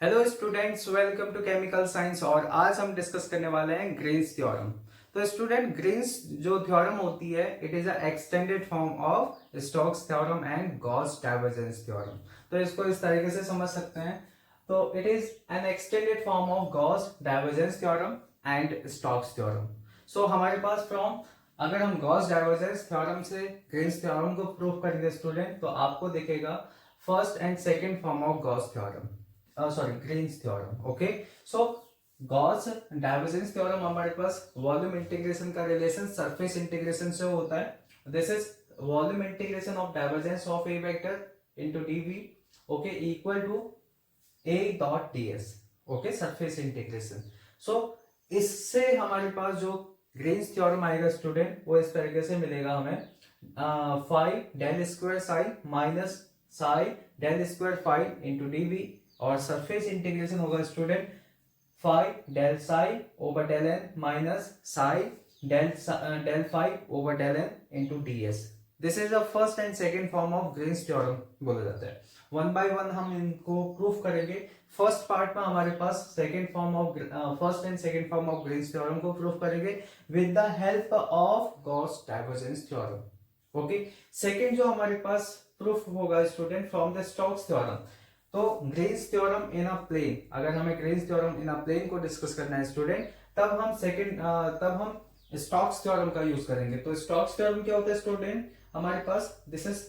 Hello students, welcome to chemical science. और आज हम डिस्कस करने वाले हैं ग्रीन्स थ्योरम। तो स्टूडेंट, ग्रीन्स जो थ्योरम होती है, it is a extended form of Stokes theorem and Gauss divergence theorem. तो इसको इस तरीके से समझ सकते हैं। तो it is an extended form of Gauss divergence theorem and Stokes theorem. So हमारे पास फ्रॉम, अगर हम गॉस डाइवर्जेंस थ्योरम से ग्रीन्स थ्योरम को प्रूव करेंगे स्टूडेंट, तो आपको दिखेगा first and second form of Gauss theorem, Green's theorem. Okay, so Gauss divergence theorem हमारे पास वॉल्यूम इंटीग्रेशन का रिलेशन सरफेस इंटीग्रेशन से होता है। This is volume integration of divergence of A vector into dv, okay, equal to A dot ds। Okay, surface integration. So इससे हमारे पास जो Green's theorem आएगा स्टूडेंट, वो इस तरीके से मिलेगा हमें, phi del square psi minus psi del square phi into DV, और सरफेस इंटीग्रेशन होगा student phi del psi over del N minus psi del phi over del N into ds। This is the first and second form of Green's theorem बोला जाता है। One by one हम इनको proof करेंगे। First part में हमारे पास first and second form of Green's theorem को प्रूफ करेंगे with the help of Gauss divergence theorem. Okay, second जो हमारे पास प्रूफ होगा student from the Stokes theorem. तो Green's theorem in a plane, अगर हमें Green's theorem in a plane को डिस्कस करना है स्टूडेंट, तब हम स्टोक्स थ्योरम का यूज करेंगे। तो स्टोक्स थ्योरम क्या होता है स्टूडेंट, हमारे पास this is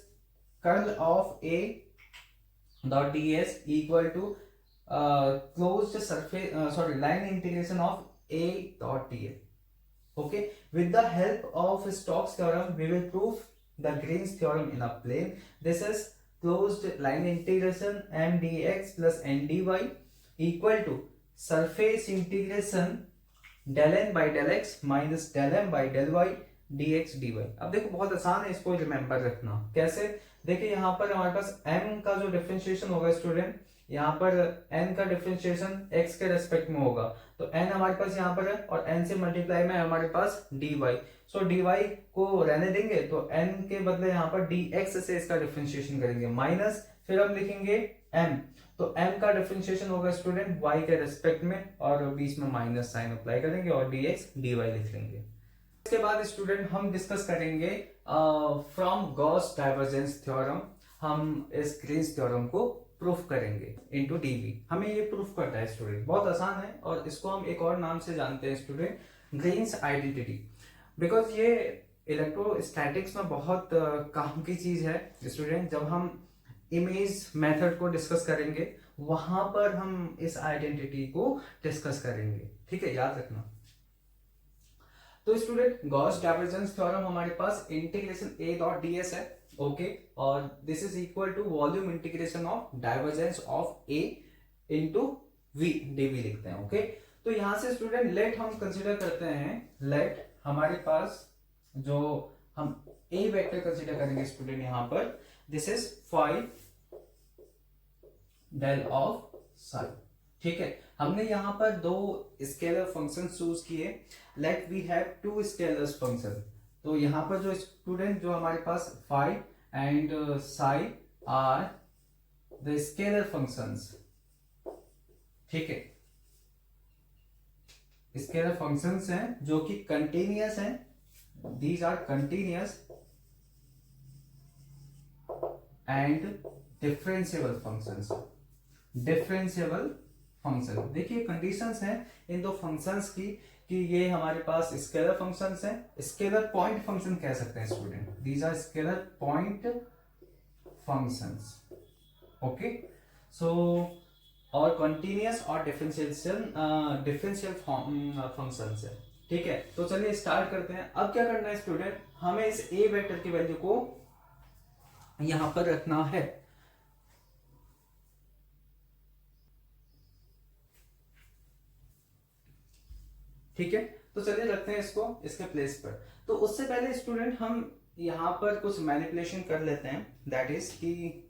curl of A dot ds equal to closed surface line integration of a dot ds. Okay, with the help of Stokes theorem we will prove the Green's theorem in a plane. This is closed line integration m dx plus n dy equal to surface integration del n by del x minus del m by del y dx dy। अब देखो बहुत आसान है इसको remember रखना। कैसे? देखिए यहाँ पर हमारे पास m का जो डिफरेंशिएशन होगा स्टूडेंट, यहाँ पर n का डिफरेंशिएशन x के रेस्पेक्ट में होगा, तो n हमारे पास यहाँ पर है और n से मल्टीप्लाई में हमारे पास dy। सो dy को रहने देंगे, तो n के बदले यहाँ पर dx से इसका डिफरेंशिएशन करेंगे, माइनस फिर हम लिखेंगे m। तो m का डिफरेंशिएशन होगा स्टूडेंट y के रेस्पेक्ट में, और बीच में माइनस साइन अप्लाई करेंगे और dx dy लिख लेंगे। इसके बाद स्टूडेंट हम डिस्कस करेंगे फ्रॉम गॉस डाइवर्जेंस थ्योरम। हम इस ग्रीन्स थ्योरम को प्रूफ करेंगे इनटू डीवी। हमें ये प्रूफ करता है स्टूडेंट, बहुत आसान है, और इसको हम एक और नाम से जानते हैं स्टूडेंट, ग्रीन्स आइडेंटिटी। बिकॉज ये इलेक्ट्रोस्टैटिक्स में बहुत काम की चीज है स्टूडेंट। जब हम इमेज मेथड को डिस्कस करेंगे, वहां पर हम इस आइडेंटिटी को डिस्कस करेंगे। ठीक है, याद रखना। तो स्टूडेंट, गॉस डाइवर्जेंस थ्योरम हमारे पास इंटीग्रेशन a डॉट ds है। ओके, और this is equal to volume integration of divergence of a into v dv लिखते हैं। ओके, तो यहां से स्टूडेंट लेट हम कंसीडर करते हैं, लेट हमारे पास जो हम a वेक्टर कंसीडर करेंगे स्टूडेंट, यहां पर this is phi del of psi. ठीक है, हमने यहां पर दो स्केलर फंक्शन चूज किए। Let we have two scalar function. तो यहां पर जो स्टूडेंट, जो हमारे पास phi and psi are the scalar functions. ठीक है, स्केलर फंक्शंस हैं जो कि कंटिन्यूअस हैं। These are continuous and differentiable functions. Differentiable function, देखिए कंडीशंस हैं इन दो फंक्शंस की कि ये हमारे पास स्केलर फंक्शंस हैं। स्केलर पॉइंट फंक्शन कह सकते हैं student, these are scalar point functions. Okay, so और कंटिन्यूअस और डिफरेंशियल फंक्शंस है। ठीक है, तो चलिए स्टार्ट करते हैं। अब क्या करना है स्टूडेंट, हमें इस ए वेक्टर की वैल्यू को यहां पर रखना है। ठीक है, तो चलिए रखते हैं इसको इसके प्लेस पर। तो उससे पहले स्टूडेंट हम यहां पर कुछ मैनिपुलेशन कर लेते हैं, दैट इज कि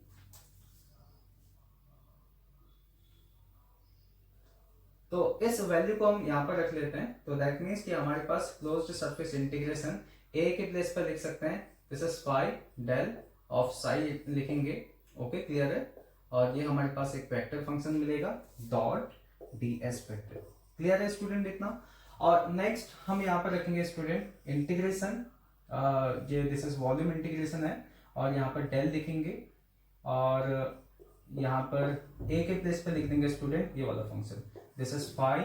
तो इस वैल्यू को हम यहां पर रख लेते हैं। तो दैट मीन्स कि हमारे पास क्लोज्ड सरफेस इंटीग्रेशन ए के प्लेस पर लिख सकते हैं, this is phi del of psi लिखेंगे। ओके, क्लियर है। और ये हमारे पास एक वेक्टर फंक्शन मिलेगा डॉट ds वेक्टर। क्लियर है स्टूडेंट इतना। और नेक्स्ट हम यहाँ पर रखेंगे स्टूडेंट इंटीग्रेशन, ये दिस इज वॉल्यूम इंटीग्रेशन है, और यहाँ पर डेल लिखेंगे और यहाँ पर a के प्लेस पे लिख देंगे स्टूडेंट ये वाला function, this is phi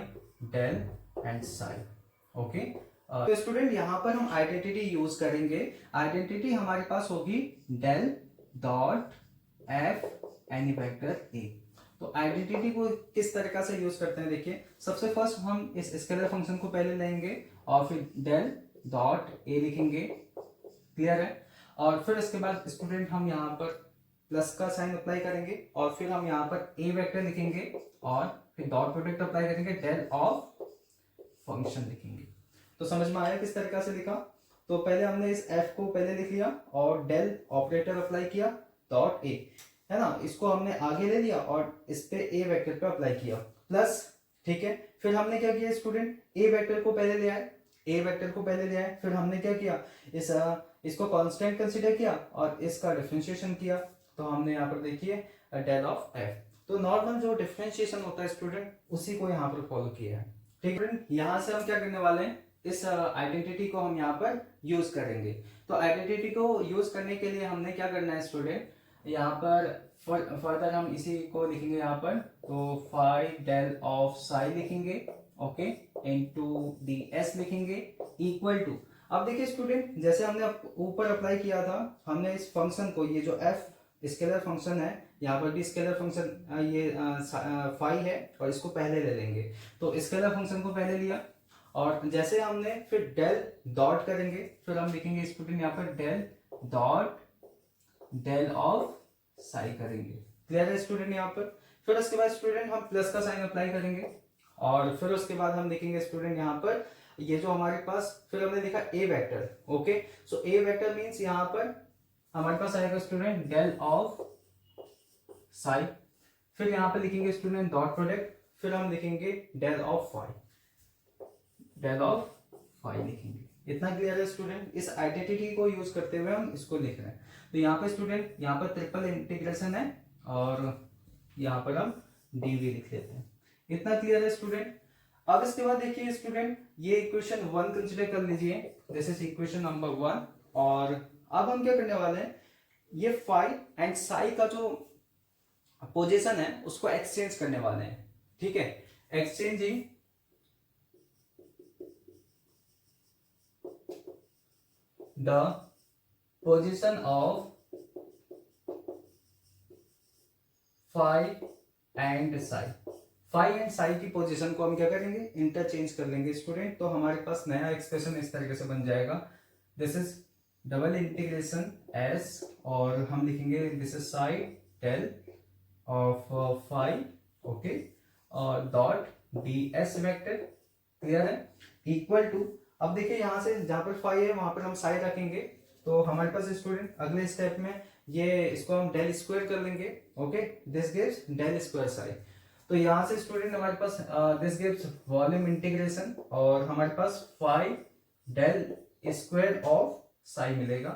del and psi. Okay, तो स्टूडेंट यहाँ पर हम आइडेंटिटी यूज करेंगे। आइडेंटिटी हमारे पास होगी del dot F any vector A. तो आइडेंटिटी को किस तरीका से यूज करते हैं देखिए, सबसे फर्स्ट हम इस स्केलर फंक्शन को पहले लेंगे और फिर डेल डॉट ए लिखेंगे। क्लियर है। और फिर इसके बाद स्टूडेंट हम यहाँ पर प्लस का साइन अप्लाई करेंगे और फिर हम यहाँ पर ए वेक्टर लिखेंगे और फिर डॉट प्रोडक्ट अप्लाई करेंगे, डेल ऑफ फंक्शन लिखेंगे। तो समझ में आया किस तरीका से लिखा। तो पहले हमने इस f को पहले लिख लिया और डेल ऑपरेटर अप्लाई किया डॉट ए, है ना, इसको हमने आगे ले लिया और इस पे ए वेक्टर पे अप्लाई किया प्लस। ठीक है, फिर हमने क्या किया स्टूडेंट, ए वेक्टर को पहले ले आए, ए वेक्टर को पहले ले आए, फिर हमने क्या किया, इसको कांस्टेंट कंसीडर किया और इसका डिफरेंशिएशन किया। तो हमने यहाँ पर देखिए डेल ऑफ एफ। तो नॉर्मल जो डिफरेंशिएशन होता है स्टूडेंट उसी को यहाँ पर फॉलो किया है। ठीक है, यहाँ से हम क्या करने वाले हैं, इस आइडेंटिटी को हम यहाँ पर यूज करेंगे। तो आइडेंटिटी को यूज करने के लिए हमने क्या करना है स्टूडेंट, यहाँ पर फर्दर हम इसी को लिखेंगे यहाँ पर, तो फाई डेल ऑफ साई लिखेंगे, ओके, इनटू डी एस लिखेंगे इक्वल टू। अब देखिए स्टूडेंट, जैसे हमने ऊपर अप्लाई किया था, हमने इस फंक्शन को, ये जो एफ स्केलर फंक्शन है, यहाँ पर भी स्केलर फंक्शन ये फाई है और इसको पहले ले लेंगे। तो स्केलर फंक्शन को पहले लिया और जैसे हमने फिर डेल डॉट करेंगे, फिर हम लिखेंगे स्टूडेंट यहाँ पर del dot del of psi करेंगे। क्लियर है स्टूडेंट यहाँ पर। फिर उसके बाद स्टूडेंट हम प्लस का साइन अप्लाई करेंगे और फिर उसके बाद हम लिखेंगे स्टूडेंट यहाँ पर ये जो हमारे पास, फिर हमने लिखा ए वेक्टर। ओके, सो ए वेक्टर मींस यहाँ पर हमारे पास आएगा स्टूडेंट डेल ऑफ साई, फिर यहाँ पे लिखेंगे स्टूडेंट डॉट प्रोडक्ट, फिर हम लिखेंगे del of phi, del of phi लिखेंगे। इतना क्लियर है स्टूडेंट। इस आइडेंटिटी को यूज करते हुए हम इसको लिख रहे हैं। तो यहाँ पे स्टूडेंट, यहाँ पर ट्रिपल इंटीग्रेशन है और यहाँ पर हम डीवी लिख लेते हैं। इतना क्लियर है स्टूडेंट। अब इसके बाद देखिए स्टूडेंट, ये इक्वेशन 1 कंसीडर कर लीजिए, दिस इज इक्वेशन नंबर 1। और अब हम क्या करने वाले हैं, ये फाई एंड साई का जो पोजीशन है उसको एक्सचेंज करने वाले हैं। ठीक है, exchanging the position of phi and psi. Phi and psi की पोजीशन को हम क्या करेंगे, इंटरचेंज कर लेंगे स्टूडेंट। तो हमारे पास नया एक्सप्रेशन इस तरीके से बन जाएगा, this is double integration S और हम लिखेंगे this is psi del of phi, okay, और dot D S vector. Clear है, इक्वल टू। अब देखिए यहाँ से जहां पर फाई है वहां पर हम साई रखेंगे। तो हमारे पास स्टूडेंट अगले स्टेप में ये इसको हम डेल स्क्वायर कर लेंगे, okay, this gives del square psi. तो यहाँ से स्टूडेंट हमारे पास दिस गिव्स वॉल्यूम इंटीग्रेशन और हमारे पास phi del square of psi मिलेगा,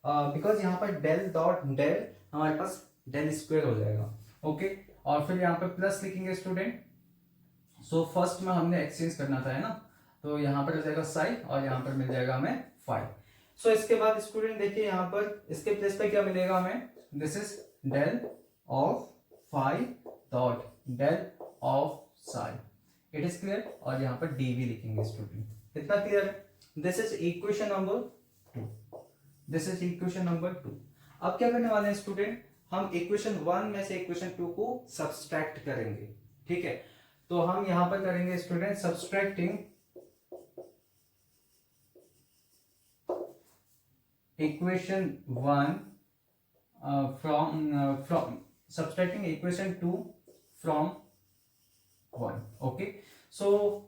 बिकॉज यहाँ पर डेल डॉट डेल हमारे पास डेल स्क्वायर हो जाएगा। ओके, और फिर यहाँ पर प्लस लिखेंगे स्टूडेंट। सो फर्स्ट में हमने एक्सचेंज करना था, है ना, तो यहाँ पर हो जाएगा साई और यहाँ पर मिल जाएगा हमें फाई। सो इसके बाद स्टूडेंट देखिए यहाँ पर इसके प्लेस पे क्या मिलेगा हमें, this is del of phi dot del of psi. It is clear. और यहाँ पर डीवी लिखेंगे स्टूडेंट। इतना क्लियर है। This is equation number 2, this is equation number 2। अब क्या करने वाले हैं स्टूडेंट, हम इक्वेशन 1 में से इक्वेशन 2 को सब्सट्रैक्ट करेंगे। ठीक है, तो हम यहां पर करेंगे student subtracting equation 1 from subtracting equation 2 from 1। Okay, so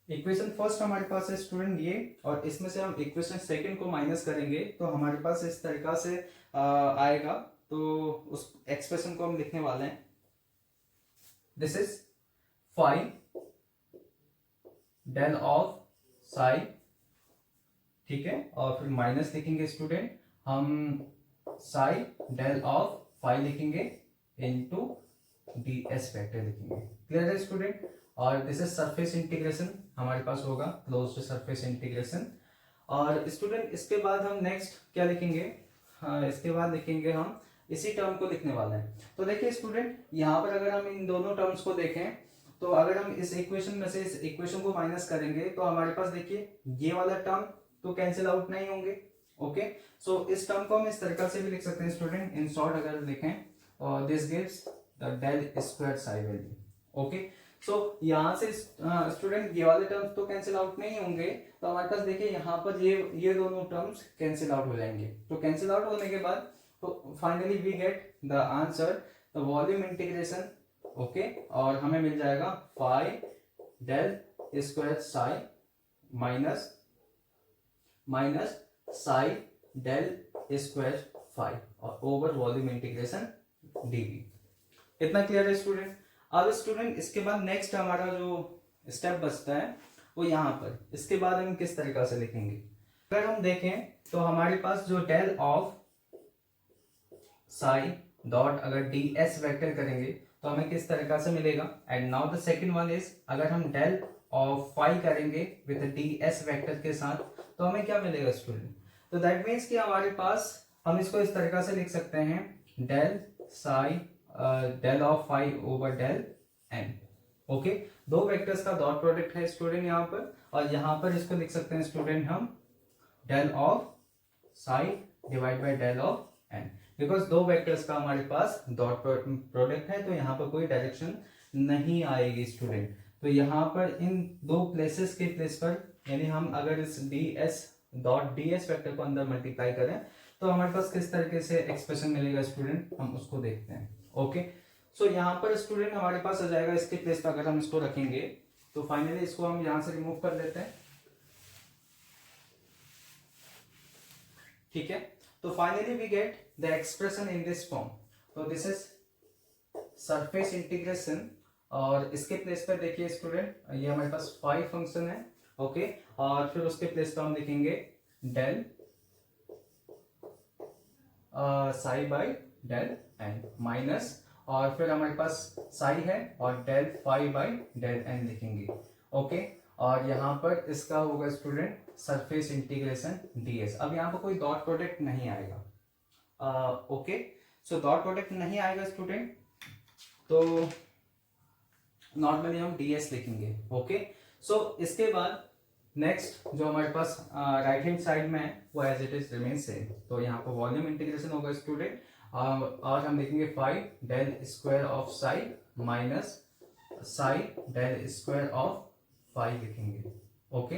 equation first हमारे पास है स्टूडेंट ये, और इसमें से हम इक्वेशन सेकंड को माइनस करेंगे तो हमारे पास इस तरीका से आएगा। तो उस एक्सप्रेशन को हम लिखने वाले हैं, this is phi del of psi. ठीक है, और फिर माइनस लिखेंगे स्टूडेंट हम साई डेल ऑफ फाई लिखेंगे। इंटू डी एस वेक्टर लिखेंगे। क्लियर है स्टूडेंट? और दिस इज सरफेस इंटीग्रेशन हमारे पास होगा, क्लोज्ड सरफेस इंटीग्रेशन। और स्टूडेंट इसके बाद हम नेक्स्ट क्या लिखेंगे? हाँ, इसके बाद लिखेंगे हम इसी टर्म को लिखने वाले हैं। तो देखिए स्टूडेंट, यहाँ पर अगर हम इन दोनों टर्म्स को देखें तो अगर हम इस इक्वेशन में से इस इक्वेशन को माइनस करेंगे तो हमारे पास देखिए ये वाला टर्म तो कैंसिल आउट नहीं होंगे। ओके, सो इस टर्म को हम इस तरीका से भी लिख सकते हैं स्टूडेंट, इन शॉर्ट अगर लिखें, और this gives the del square psi value. Okay, so यहाँ से स्टूडेंट ये वाले टर्म्स तो कैंसिल आउट नहीं होंगे, तो हमारे पास देखिए यहाँ पर ये दोनों टर्म्स कैंसिल आउट हो जाएंगे। तो कैंसिल आउट होने के बाद तो finally we get the answer, the volume integration. Okay, और हमें मिल जाएगा phi del square psi minus psi del square phi और ओवर वॉल्यूम इंटीग्रेशन डीवी। इतना क्लियर है स्टूडेंट? अब स्टूडेंट इसके बाद नेक्स्ट हमारा जो स्टेप बचता है वो यहाँ पर, इसके बाद हम किस तरीका से लिखेंगे? अगर हम देखें तो हमारे पास जो डेल ऑफ साई डॉट अगर डी एस वेक्टर करेंगे तो हमें किस तरीका से मिलेगा? And now the second one is, अगर हम डेल ऑफ फाई करेंगे विद डी एस वेक्टर के साथ तो हमें क्या मिलेगा स्टूडेंट? तो दैट मीन्स कि हमारे पास हम इसको इस तरीका से लिख सकते हैं, del psi del of phi over del N. Okay, दो वेक्टर्स का डॉट प्रोडक्ट है स्टूडेंट यहाँ पर, और यहाँ पर इसको लिख सकते हैं स्टूडेंट हम del of psi divide by del of N, because दो वेक्टर्स का हमारे पास डॉट प्रोडक्ट है तो यहाँ पर कोई डायरेक्शन नहीं आएगी स्टूडेंट। तो यहाँ पर इन दो प्लेसेस के प्लेस पर, यानी हम अगर इस D S dot D S vector को अंदर मल्टीप्लाई करें तो हमारे पास किस तरीके से एक्सप्रेशन मिलेगा स्टूडेंट, हम उसको देखते हैं। ओके, सो यहाँ पर स्टूडेंट हमारे पास आ जाएगा इसके प्लेस पर, अगर हम इसको रखेंगे तो फाइनली इसको हम यहाँ से रिमूव कर लेते हैं। ठीक है, तो finally we get the expression in this form. तो दिस इज सरफेस इंटीग्रेशन, और इसके प्लेस पर देखिए स्टूडेंट ये हमारे पास फाई फंक्शन है। ओके, और फिर उसके प्लेस पर हम लिखेंगे del psi by del N minus, और फिर हमारे पास साई है और del phi by del N लिखेंगे। ओके, और यहाँ पर इसका होगा स्टूडेंट सरफेस इंटीग्रेशन डीएस। अब यहाँ पर कोई डॉट प्रोडक्ट नहीं आएगा। ओके, सो डॉट प्रोडक्ट नहीं आएगा स्टूडेंट, तो नॉर्मली हम डीएस लिखेंगे। ओके, सो इसके बाद नेक्स्ट जो हमारे पास राइट हैंड साइड में है वो as it is remain same. तो यहाँ पर वॉल्यूम इंटीग्रेशन होगा स्टूडेंट, और हम लिखेंगे phi del square of psi minus psi del square of phi लिखेंगे। ओके,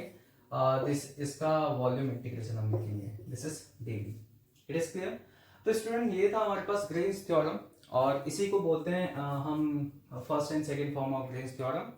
दिस इसका वॉल्यूम इंटीग्रेशन हम लिखेंगे, this is DV. It is clear? तो स्टूडेंट ये था हमारे पास ग्रीन्स थ्योरम, और इसी को बोलते हैं हम first and second form of Green's theorem.